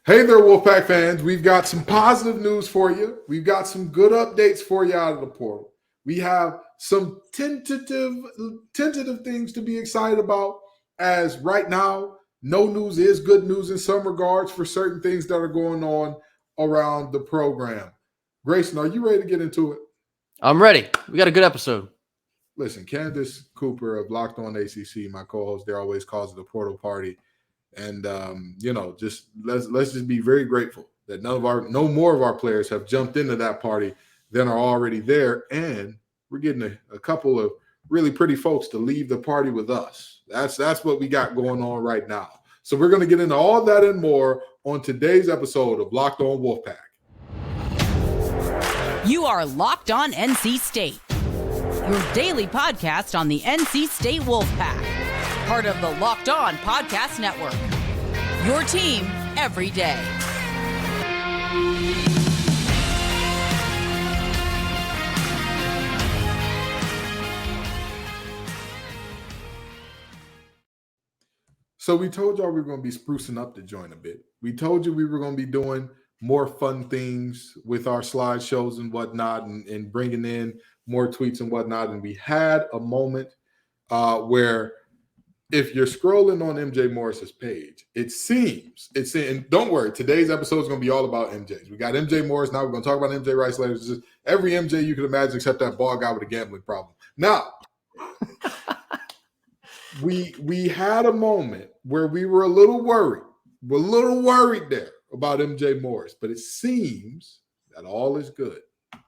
Hey there, Wolfpack fans. We've got some positive news for you. We've got some good updates for you out of the portal. We have some tentative things to be excited about, as right now, no news is good news in some regards for certain things that are going on around the program. Grayson, are you ready to get into it? I'm ready. We got a good episode. Listen, Candace Cooper of Locked On ACC, my co-host, there always calls it a portal party. And just let's just be very grateful that no more of our players have jumped into that party than are already there, and we're getting a couple of really pretty folks to leave the party with us. That's what we got going on right now. So we're going to get into all that and more on today's episode of Locked On Wolfpack. You are Locked On NC State, your daily podcast on the NC State Wolfpack, part of the Locked On Podcast Network. Your team every day. So we told y'all we were going to be sprucing up the joint a bit. We told you we were going to be doing more fun things with our slideshows and whatnot, and bringing in more tweets and whatnot. And we had a moment where, if you're scrolling on MJ Morris's page, it seems, and don't worry, today's episode is going to be all about MJs. We got MJ Morris. Now we're going to talk about MJ Rice later. It's just every MJ you could imagine except that bald guy with a gambling problem. Now, we had a moment where we were a little worried. We're a little worried there about MJ Morris, but it seems that all is good.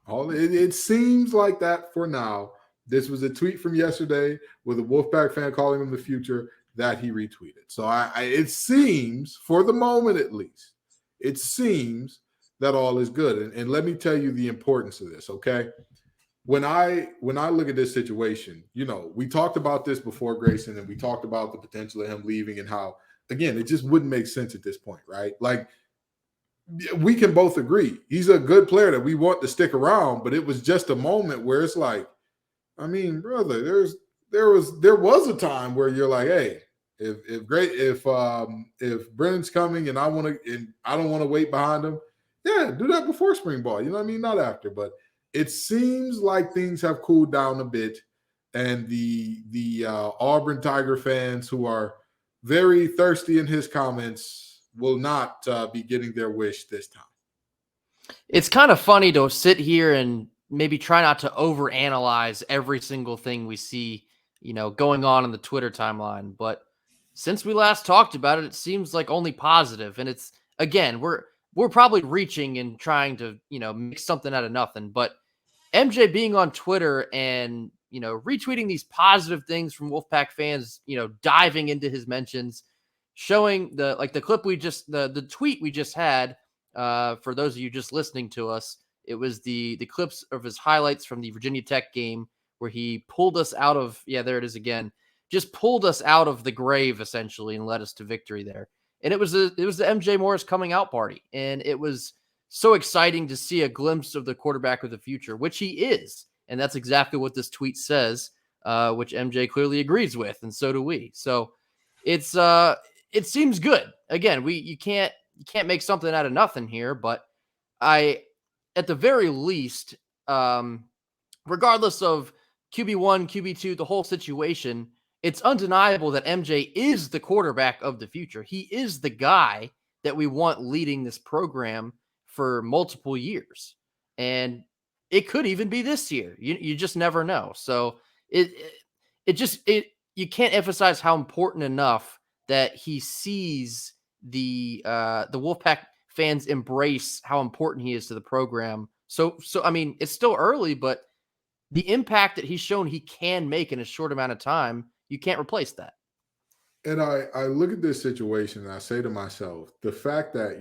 It seems like that for now. This was a tweet from yesterday with a Wolfpack fan calling him the future that he retweeted. So it seems, for the moment at least, it seems that all is good. And let me tell you the importance of this, okay? When I look at this situation, we talked about this before, Grayson, and we talked about the potential of him leaving and how, again, it just wouldn't make sense at this point, right? Like, we can both agree he's a good player that we want to stick around, but it was just a moment where it's like, I mean, brother, there was a time where you're like, hey, if Brennan's coming and I don't want to wait behind him, yeah, do that before spring ball. You know what I mean? Not after. But it seems like things have cooled down a bit, and the Auburn Tiger fans who are very thirsty in his comments will not be getting their wish this time. It's kind of funny to sit here and maybe try not to overanalyze every single thing we see, going on in the Twitter timeline. But since we last talked about it, it seems like only positive. And it's, again, we're probably reaching and trying to, make something out of nothing. But MJ being on Twitter and, retweeting these positive things from Wolfpack fans, diving into his mentions, showing the clip the tweet we just had, for those of you just listening to us. It was the clips of his highlights from the Virginia Tech game where he pulled us out of, there it is again, just pulled us out of the grave essentially and led us to victory there. And it was the MJ Morris coming out party. And it was so exciting to see a glimpse of the quarterback of the future, which he is. And that's exactly what this tweet says, which MJ clearly agrees with. And so do we. So it seems good. Again, you can't make something out of nothing here, but at the very least, regardless of QB1, QB2, the whole situation, it's undeniable that MJ is the quarterback of the future. He is the guy that we want leading this program for multiple years. And it could even be this year. You just never know. So you can't emphasize how important enough that he sees the Wolfpack fans embrace how important he is to the program. So I mean, it's still early, but the impact that he's shown he can make in a short amount of time, you can't replace that. And I look at this situation and I say to myself, the fact that,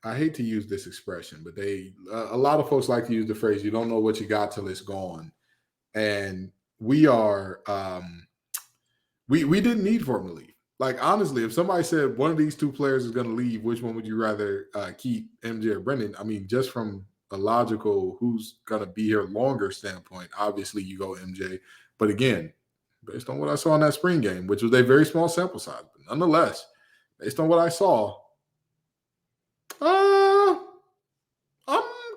I hate to use this expression, but a lot of folks like to use the phrase, you don't know what you got till it's gone. And we didn't need for him to leave. Like, honestly, if somebody said one of these two players is going to leave, which one would you rather keep, MJ or Brendan? I mean, just from a logical who's going to be here longer standpoint, obviously you go MJ. But again, based on what I saw in that spring game, which was a very small sample size, but nonetheless, based on what I saw, I'm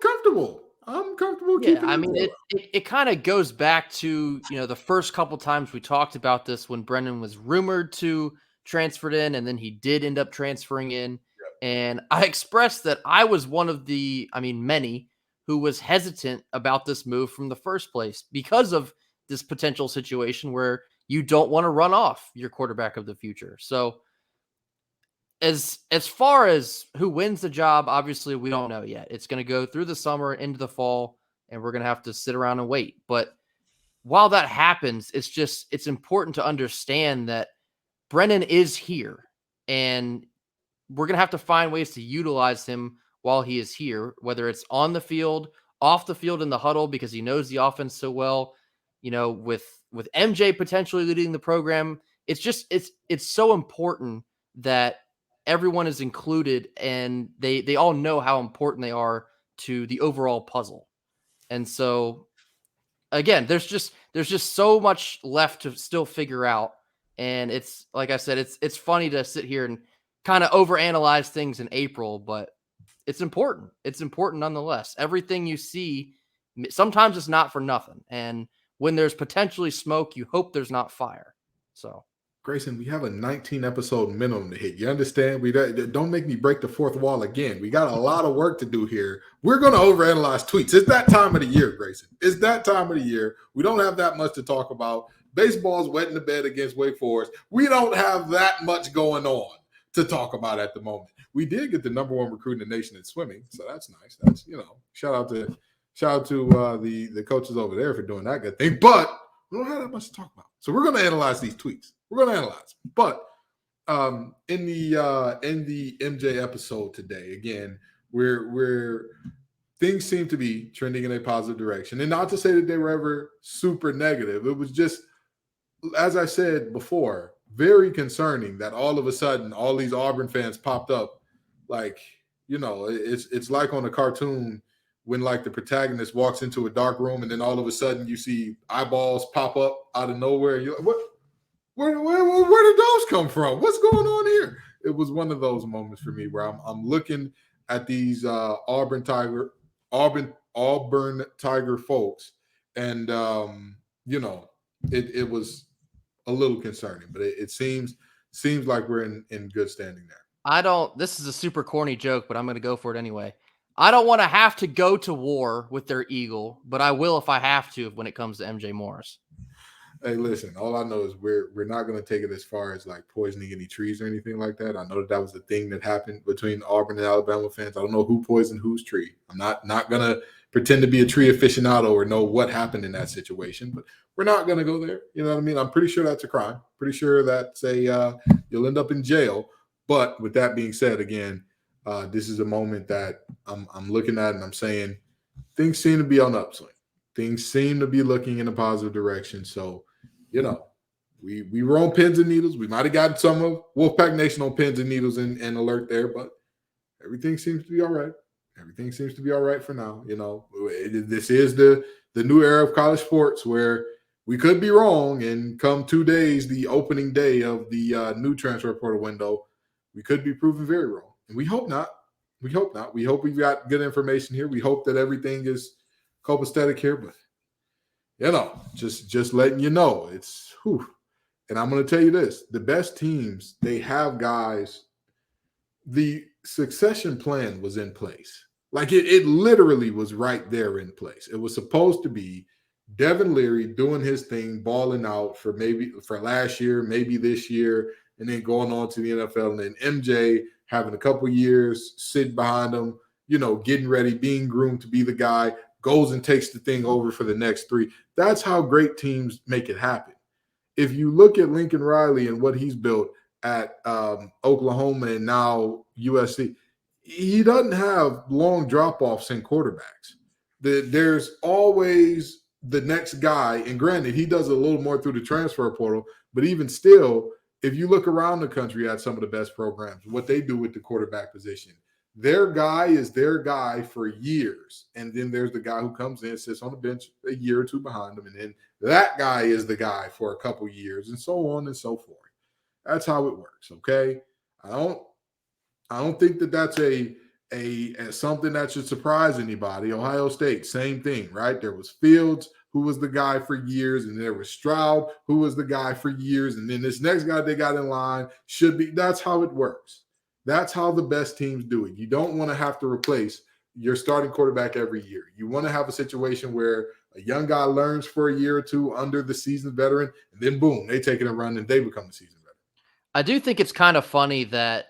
comfortable. I'm comfortable Yeah, keeping I him mean, for. it kind of goes back to, the first couple times we talked about this when Brennan was rumored to transferred in, and then he did end up transferring in. And I expressed that I was one of many who was hesitant about this move from the first place because of this potential situation where you don't want to run off your quarterback of the future. So as far as who wins the job, obviously we don't know yet. It's going to go through the summer into the fall, and we're going to have to sit around and wait. But while that happens, it's important to understand that Brennan is here, and we're going to have to find ways to utilize him while he is here, whether it's on the field, off the field in the huddle, because he knows the offense so well, with MJ potentially leading the program. It's so important that everyone is included, and they all know how important they are to the overall puzzle. And so again, there's just so much left to still figure out. And it's like I said, it's funny to sit here and kind of overanalyze things in April, but it's important. It's important nonetheless. Everything you see, sometimes it's not for nothing. And when there's potentially smoke, you hope there's not fire. So Grayson, we have a 19 episode minimum to hit. You understand? We don't make me break the fourth wall again. We got a lot of work to do here. We're going to overanalyze tweets. It's that time of the year, Grayson. It's that time of the year. We don't have that much to talk about. Baseball's wet in the bed against Wake Forest. We don't have that much going on to talk about at the moment. We did get the number one recruit in the nation in swimming, so that's nice. That's shout out to the coaches over there for doing that good thing. But we don't have that much to talk about, so we're going to analyze these tweets. We're going to analyze. But in the MJ episode today, again, we're things seem to be trending in a positive direction. And not to say that they were ever super negative. It was just, as I said before, very concerning that all of a sudden all these Auburn fans popped up. Like, it's like on a cartoon when like the protagonist walks into a dark room and then all of a sudden you see eyeballs pop up out of nowhere. You're like, what? Where did those come from? What's going on here? It was one of those moments for me where I'm looking at these Auburn Tiger folks, and it was a little concerning, but it seems like we're in good standing there. this is a super corny joke, but I'm going to go for it anyway. I don't want to have to go to war with their eagle, but I will if I have to when it comes to MJ Morris. Hey, listen, all I know is we're not going to take it as far as like poisoning any trees or anything like that. I know that was the thing that happened between Auburn and Alabama fans. I don't know who poisoned whose tree. I'm not going to pretend to be a tree aficionado or know what happened in that situation, but we're not going to go there. You know what I mean? I'm pretty sure that's a crime. Pretty sure that's you'll end up in jail. But with that being said, again, this is a moment that I'm looking at and I'm saying things seem to be on upswing. Things seem to be looking in a positive direction. So, we were on pins and needles. We might have gotten some of Wolfpack Nation on pins and needles and alert there, but everything seems to be all right. Everything seems to be all right for now. This is the new era of college sports where we could be wrong, and come 2 days, the opening day of the new transfer portal window, we could be proven very wrong. And we hope not. We hope not. We hope we've got good information here. We hope that everything is copacetic here, but just letting you know, it's whew. And I'm going to tell you this, the best teams, they have guys, the succession plan was in place. Like it literally was right there in place. It was supposed to be Devin Leary doing his thing, balling out for last year, maybe this year, and then going on to the NFL, and then MJ having a couple years sitting behind him, getting ready, being groomed to be the guy, goes and takes the thing over for the next 3. That's how great teams make it happen. If you look at Lincoln Riley and what he's built at Oklahoma and now USC, he doesn't have long drop-offs in quarterbacks. There's always the next guy, and granted, he does a little more through the transfer portal, but even still, if you look around the country at some of the best programs, what they do with the quarterback position, their guy is their guy for years. And then there's the guy who comes in, sits on the bench a year or 2 behind him. And then that guy is the guy for a couple years, and so on and so forth. That's how it works. Okay. I don't think that that's a something that should surprise anybody. Ohio State, same thing, right? There was Fields, who was the guy for years, and there was Stroud, who was the guy for years, and then this next guy they got in line should be. That's how it works. That's how the best teams do it. You don't want to have to replace your starting quarterback every year. You want to have a situation where a young guy learns for a year or two under the seasoned veteran, and then boom, they take it and run, and they become the seasoned veteran. I do think it's kind of funny that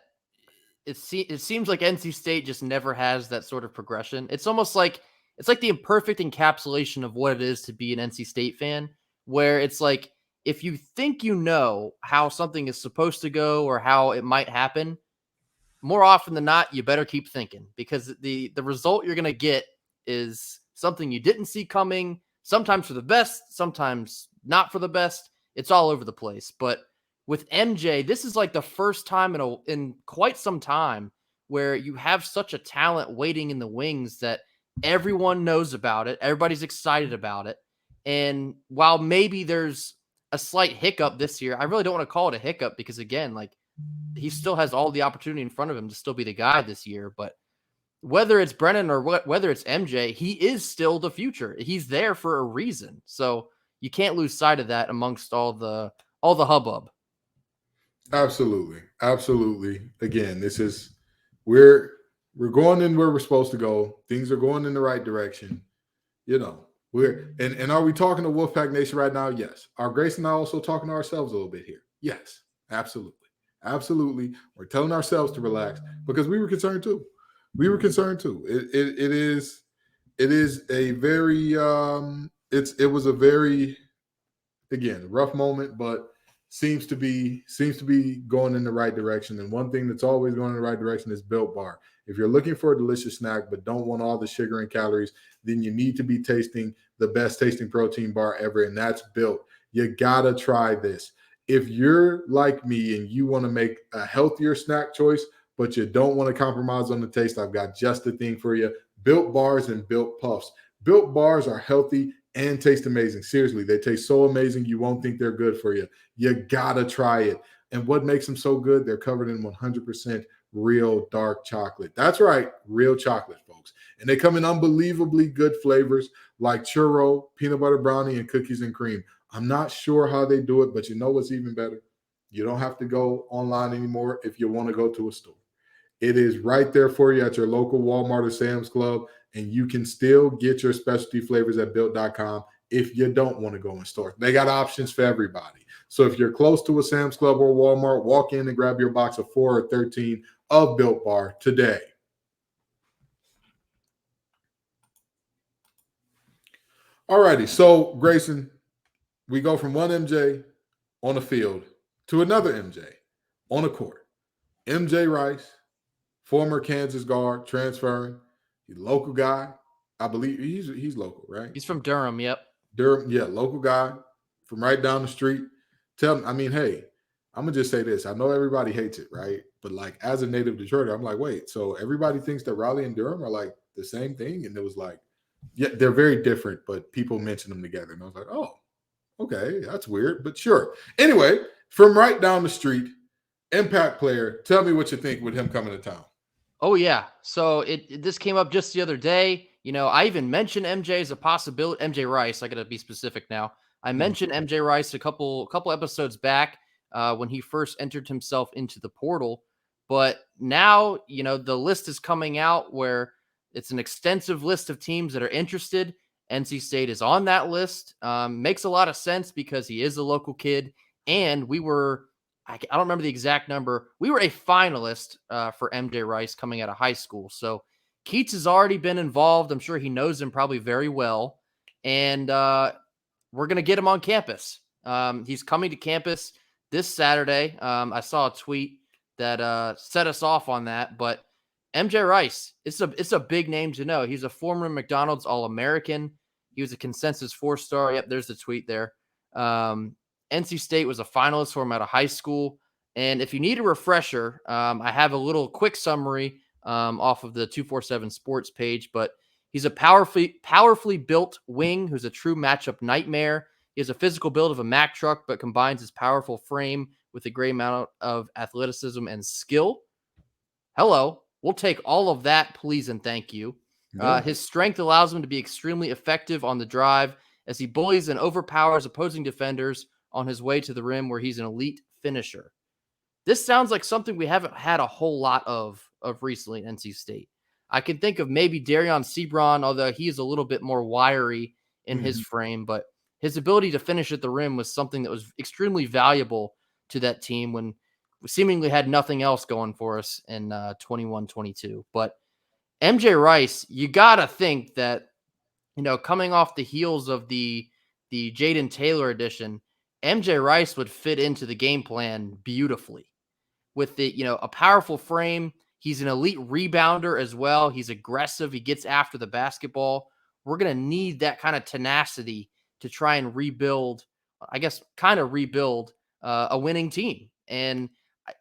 it seems like NC State just never has that sort of progression. It's almost like it's like the imperfect encapsulation of what it is to be an NC State fan, where it's like if you think you know how something is supposed to go or how it might happen, more often than not, you better keep thinking, because the result you're going to get is something you didn't see coming, sometimes for the best, sometimes not for the best. It's all over the place. But with MJ, this is like the first time in quite some time where you have such a talent waiting in the wings that everyone knows about it. Everybody's excited about it. And while maybe there's a slight hiccup this year, I really don't want to call it a hiccup because, again, like, he still has all the opportunity in front of him to still be the guy this year. But whether it's Brennan or whether it's MJ, he is still the future. He's there for a reason. So you can't lose sight of that amongst all the hubbub. Absolutely. Absolutely. Again, we're going in where we're supposed to go. Things are going in the right direction. You know, and are we talking to Wolfpack Nation right now? Yes. Are Grace and I also talking to ourselves a little bit here? Yes, absolutely. Absolutely. We're telling ourselves to relax because we were concerned too. It is a very it was a very, again, rough moment, but seems to be going in the right direction. And one thing that's always going in the right direction is Built Bar. If you're looking for a delicious snack but don't want all the sugar and calories, then you need to be tasting the best tasting protein bar ever, and that's Built. You gotta try this. If you're like me and you want to make a healthier snack choice, but you don't want to compromise on the taste, I've got just the thing for you. Built Bars and Built Puffs. Built Bars are healthy and taste amazing. Seriously, they taste so amazing you won't think they're good for you. You gotta try it. And what makes them so good? They're covered in 100% real dark chocolate. That's right, real chocolate, folks. And they come in unbelievably good flavors like churro, peanut butter brownie, and cookies and cream. I'm not sure how they do it, but you know what's even better? You don't have to go online anymore if you want to go to a store. It is right there for you at your local Walmart or Sam's Club, and you can still get your specialty flavors at Built.com if you don't want to go in store. They got options for everybody. So if you're close to a Sam's Club or Walmart, walk in and grab your box of 4 or 13 of Built Bar today. All righty, so Grayson, we go from one MJ on the field to another MJ on the court. MJ Rice, former Kansas guard, transferring. He's a local guy. I believe he's local, right? He's from Durham, yep. Durham, yeah, local guy from right down the street. Hey, I'm going to just say this. I know everybody hates it, right? But like as a native Detroiter, I'm like, wait, so everybody thinks that Raleigh and Durham are like the same thing? And it was like, yeah, they're very different, but people mention them together. And I was like, oh, okay, that's weird, but sure. Anyway, from right down the street, impact player. Tell me what you think with him coming to town. Oh yeah. So this came up just the other day. You know, I even mentioned MJ as a possibility. MJ Rice. I got to be specific now. I mentioned MJ Rice a couple episodes back when he first entered himself into the portal. But now, you know, the list is coming out where it's an extensive list of teams that are interested. NC State is on that list. Makes a lot of sense because he is a local kid. And we were, I don't remember the exact number. We were a finalist for MJ Rice coming out of high school. So Keats has already been involved. I'm sure he knows him probably very well. And we're going to get him on campus. He's coming to campus this Saturday. I saw a tweet that set us off on that. But MJ Rice, it's a big name to know. He's a former McDonald's All-American. He was a consensus 4-star. Yep, there's the tweet there. NC State was a finalist for him out of high school. And if you need a refresher, I have a little quick summary off of the 247 Sports page. But he's a powerfully built wing who's a true matchup nightmare. He has a physical build of a Mack truck, but combines his powerful frame with a great amount of athleticism and skill. Hello. We'll take all of that, please and thank you. Yeah. His strength allows him to be extremely effective on the drive as he bullies and overpowers opposing defenders on his way to the rim, where he's an elite finisher. This sounds like something we haven't had a whole lot of recently in NC State. I can think of maybe Darion Sebron, although he is a little bit more wiry in his frame, but his ability to finish at the rim was something that was extremely valuable to that team when we seemingly had nothing else going for us in 21-22. But MJ Rice, you got to think that, coming off the heels of the Jaden Taylor edition, MJ Rice would fit into the game plan beautifully with a powerful frame. He's an elite rebounder as well. He's aggressive. He gets after the basketball. We're going to need that kind of tenacity to try and rebuild a winning team. And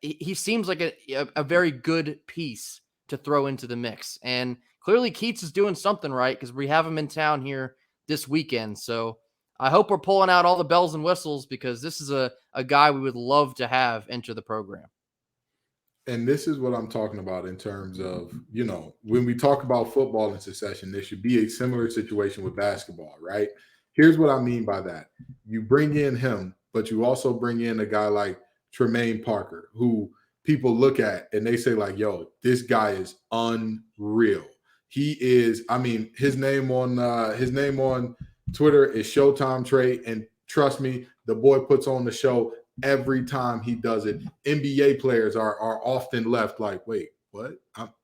he seems like a very good piece to throw into the mix. And clearly Keats is doing something right because we have him in town here this weekend. So I hope we're pulling out all the bells and whistles because this is a guy we would love to have enter the program. And this is what I'm talking about in terms of, when we talk about football in succession, there should be a similar situation with basketball, right? Here's what I mean by that. You bring in him, but you also bring in a guy like Tremaine Parker, who people look at and they say like, yo, this guy is unreal. He is, his name on Twitter is Showtime Trey. And trust me, the boy puts on the show every time he does it. NBA players are often left like, wait, what?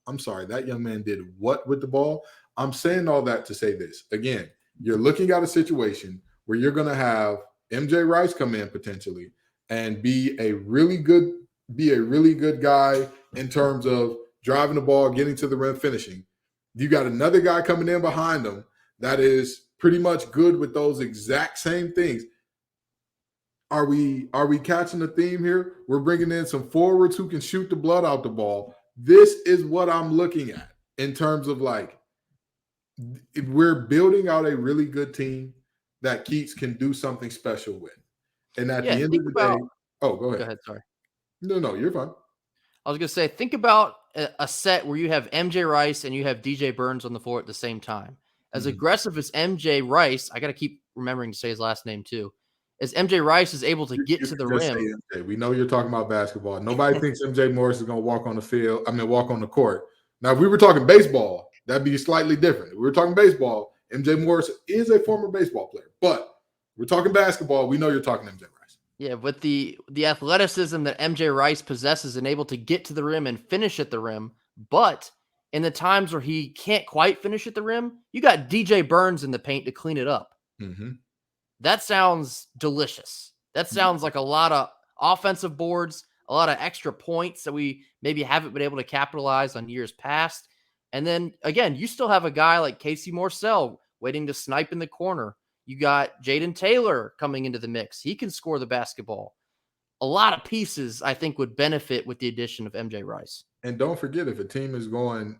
I'm sorry, that young man did what with the ball? I'm saying all that to say this. Again, you're looking at a situation where you're going to have MJ Rice come in potentially and be a really good guy in terms of driving the ball, getting to the rim, finishing. You got another guy coming in behind him that is pretty much good with those exact same things. Are we catching the theme here? We're bringing in some forwards who can shoot the blood out the ball. This is what I'm looking at in terms of like, we're building out a really good team that Keats can do something special with. And at the end of the day, go ahead. Go ahead, sorry. No, you're fine. I was going to say, think about a set where you have MJ Rice and you have DJ Burns on the floor at the same time. As aggressive as MJ Rice, I got to keep remembering to say his last name too, as MJ Rice is able to get to the rim. We know you're talking about basketball. Nobody thinks MJ Morris is going to walk on the court. Now, if we were talking baseball, that'd be slightly different. If we were talking baseball, MJ Morris is a former baseball player. But we're talking basketball, we know you're talking MJ Rice. Yeah, with the athleticism that MJ Rice possesses and able to get to the rim and finish at the rim, but in the times where he can't quite finish at the rim, you got DJ Burns in the paint to clean it up. Mm-hmm. That sounds delicious. That sounds like a lot of offensive boards, a lot of extra points that we maybe haven't been able to capitalize on years past. And then, again, you still have a guy like Casey Morcell waiting to snipe in the corner. You got Jaden Taylor coming into the mix. He can score the basketball. A lot of pieces, I think, would benefit with the addition of MJ Rice. And don't forget, if a team is going,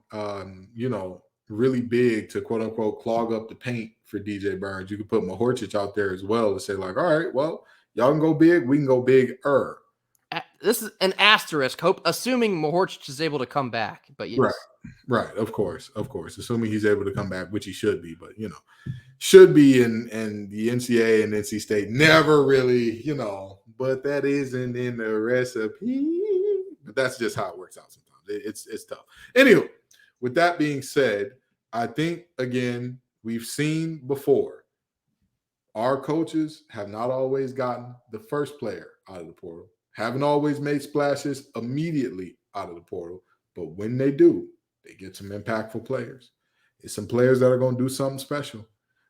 really big to quote unquote clog up the paint for DJ Burns, you can put Mahorcic out there as well to say like, all right, well, y'all can go big, we can go bigger. This is an asterisk, assuming Mahorcic is able to come back. But yes. Right. Of course. Assuming he's able to come back, which he should be, but should be in the NCAA and NC State never really, but that isn't in the recipe. But that's just how it works out sometimes. It's tough. Anyway, with that being said, I think again, we've seen before, our coaches have not always gotten the first player out of the portal, haven't always made splashes immediately out of the portal, but when they do, they get some impactful players. It's some players that are going to do something special.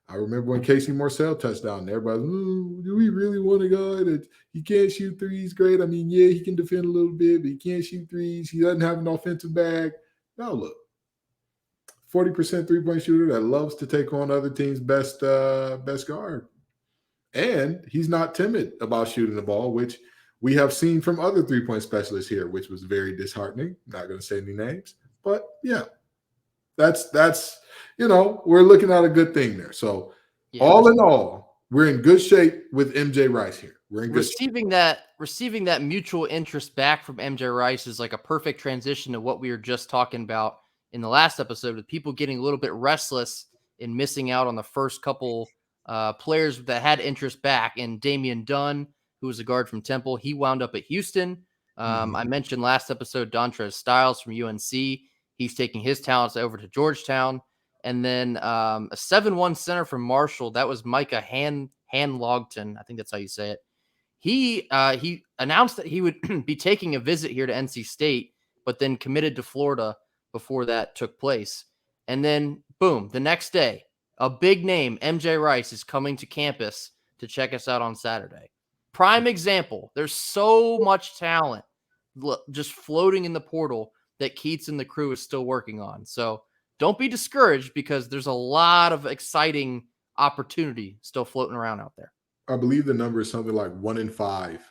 I remember when Casey Morcell touchdown, everybody, do we really want a guy that he can't shoot threes? Great. I mean, yeah, he can defend a little bit, but he can't shoot threes. He doesn't have an offensive bag. Now look, 40% three-point shooter that loves to take on other teams' best guard. And he's not timid about shooting the ball, which we have seen from other three-point specialists here, which was very disheartening. Not going to say any names, but yeah, that's we're looking at a good thing there. So all in all, we're in good shape with MJ Rice here. We're in good shape. receiving that mutual interest back from MJ Rice is like a perfect transition to what we were just talking about in the last episode, with people getting a little bit restless and missing out on the first couple players that had interest back. And Damian Dunn, who was a guard from Temple, he wound up at Houston. I mentioned last episode Dontrez Styles from UNC. He's taking his talents over to Georgetown. And then a 7'1" center from Marshall, that was Micah Hanlogton. I think that's how you say it. He announced that he would be taking a visit here to NC State, but then committed to Florida before that took place. And then, boom, the next day, a big name, MJ Rice, is coming to campus to check us out on Saturday. Prime example. There's so much talent just floating in the portal that Keats and the crew is still working on. So don't be discouraged, because there's a lot of exciting opportunity still floating around out there. I believe the number is something like 1 in 5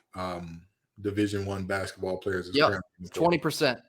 Division I basketball players. 20%.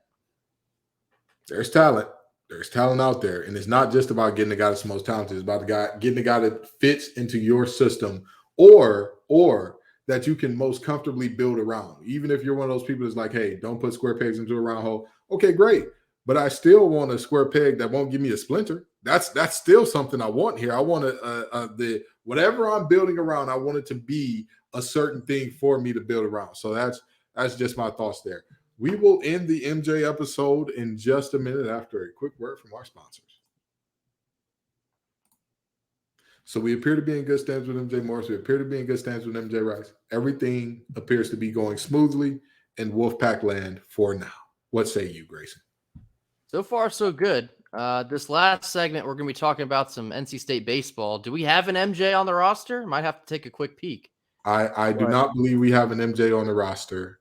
There's talent. There's talent out there. And it's not just about getting the guy that's the most talented. It's about getting the guy that fits into your system or that you can most comfortably build around. Even if you're one of those people that's like, hey, don't put square pegs into a round hole. Okay, great. But I still want a square peg that won't give me a splinter. That's still something I want here. I want the whatever I'm building around, I want it to be a certain thing for me to build around. So that's just my thoughts there. We will end the MJ episode in just a minute after a quick word from our sponsors. So we appear to be in good stands with MJ Morris. We appear to be in good stands with MJ Rice. Everything appears to be going smoothly in Wolfpack land for now. What say you, Grayson? So far, so good. This last segment, we're going to be talking about some NC State baseball. Do we have an MJ on the roster? Might have to take a quick peek. I do not believe we have an MJ on the roster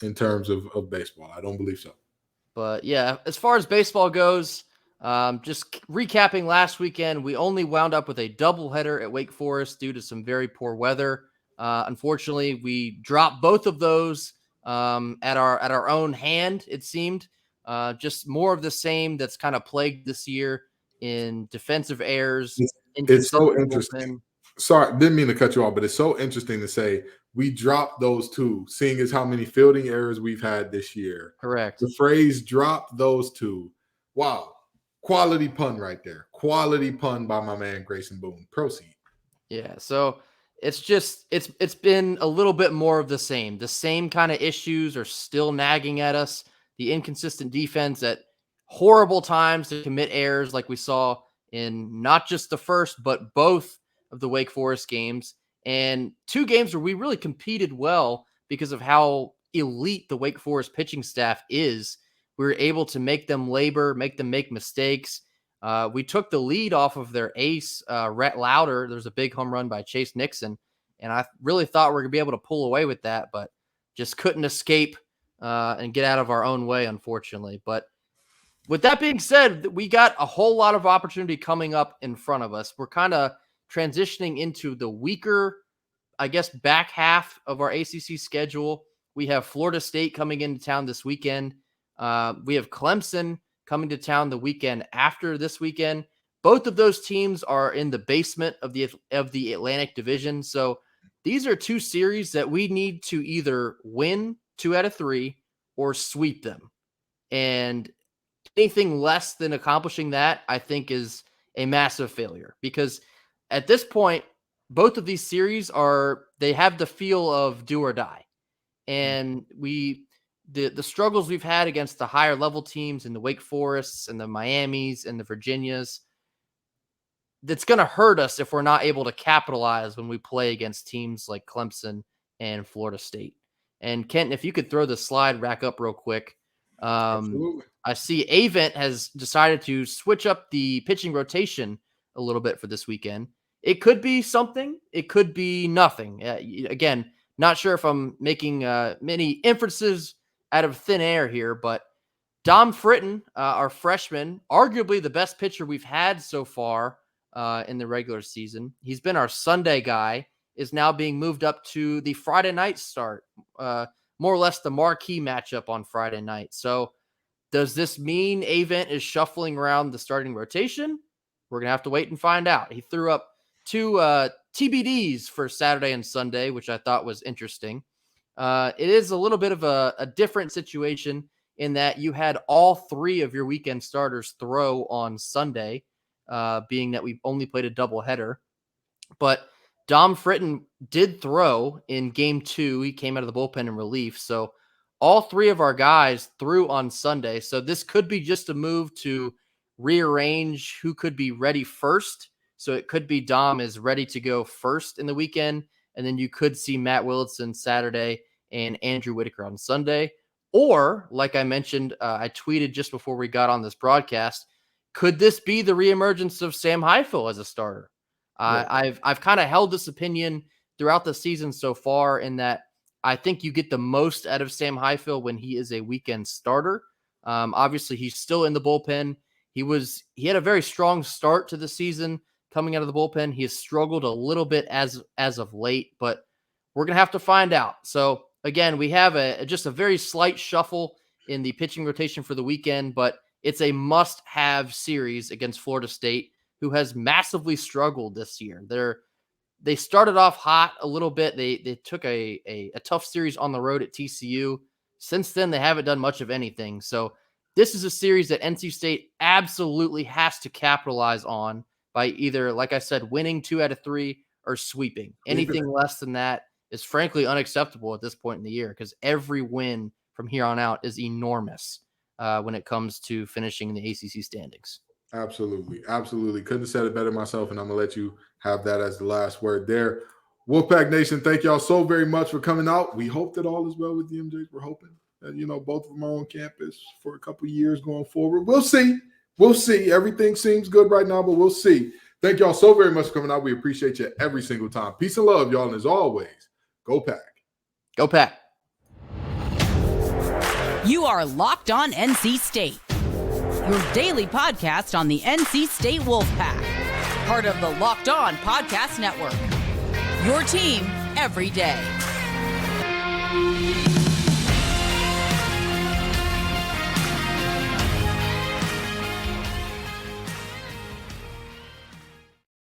in terms of baseball. I don't believe so. But yeah, as far as baseball goes, just recapping last weekend, we only wound up with a doubleheader at Wake Forest due to some very poor weather. Unfortunately, we dropped both of those at our own hand, it seemed. Just more of the same that's kind of plagued this year in defensive errors. It's so interesting. Sorry, didn't mean to cut you off, but it's so interesting to say we dropped those two, seeing as how many fielding errors we've had this year. Correct. The phrase "drop those two." Wow. Quality pun right there. Quality pun by my man Grayson Boone. Proceed. Yeah, so it's been a little bit more of the same. The same kind of issues are still nagging at us. The inconsistent defense at horrible times to commit errors like we saw in not just the first, but both of the Wake Forest games. And 2 games where we really competed well because of how elite the Wake Forest pitching staff is. We were able to make them labor, make them make mistakes. We took the lead off of their ace, Rhett Lauder. There's a big home run by Chase Nixon. And I really thought we were going to be able to pull away with that, but just couldn't escape and get out of our own way, unfortunately. But with that being said, we got a whole lot of opportunity coming up in front of us. We're kind of transitioning into the weaker, I guess, back half of our ACC schedule. We have Florida State coming into town this weekend. We have Clemson coming to town the weekend after this weekend. Both of those teams are in the basement of the Atlantic Division. So these are 2 series that we need to either win 2 out of 3 or sweep them. And anything less than accomplishing that, I think, is a massive failure, because at this point, both of these series they have the feel of do or die. And the struggles we've had against the higher level teams in the Wake Forests and the Miamis and the Virginias, that's going to hurt us if we're not able to capitalize when we play against teams like Clemson and Florida State. And Kenton, if you could throw the slide back up real quick. I see Avent has decided to switch up the pitching rotation a little bit for this weekend. It could be something. It could be nothing. Again, not sure if I'm making many inferences out of thin air here, but Dom Fritton, our freshman, arguably the best pitcher we've had so far in the regular season. He's been our Sunday guy, is now being moved up to the Friday night start, more or less the marquee matchup on Friday night. So does this mean Avent is shuffling around the starting rotation? We're going to have to wait and find out. He threw up two TBDs for Saturday and Sunday, which I thought was interesting. It is a little bit of a different situation in that you had all three of your weekend starters throw on Sunday, being that we only played a doubleheader. But Dom Fritton did throw in game 2. He came out of the bullpen in relief. So all three of our guys threw on Sunday. So this could be just a move to rearrange who could be ready first. So it could be Dom is ready to go first in the weekend. And then you could see Matt Willardson Saturday and Andrew Whitaker on Sunday. Or, like I mentioned, I tweeted just before we got on this broadcast, could this be the reemergence of Sam Highfill as a starter? Right. I've kind of held this opinion throughout the season so far in that I think you get the most out of Sam Highfill when he is a weekend starter. Obviously, he's still in the bullpen. He had a very strong start to the season coming out of the bullpen. He has struggled a little bit as of late, but we're going to have to find out. So again, we have just a very slight shuffle in the pitching rotation for the weekend, but it's a must-have series against Florida State, who has massively struggled this year. They started off hot a little bit. They took a tough series on the road at TCU. Since then, they haven't done much of anything. So this is a series that NC State absolutely has to capitalize on by either, like I said, winning 2 out of 3 or sweeping. Anything less than that is frankly unacceptable at this point in the year because every win from here on out is enormous when it comes to finishing in the ACC standings. Absolutely. Absolutely. Couldn't have said it better myself, and I'm going to let you have that as the last word there. Wolfpack Nation, thank y'all so very much for coming out. We hope that all is well with the MJs. We're hoping that, both of them are on campus for a couple of years going forward. We'll see. We'll see. Everything seems good right now, but we'll see. Thank y'all so very much for coming out. We appreciate you every single time. Peace and love, y'all. And as always, go Pack. Go Pack. You are Locked On NC State, your daily podcast on the NC State Wolfpack, part of the Locked On Podcast Network, your team every day.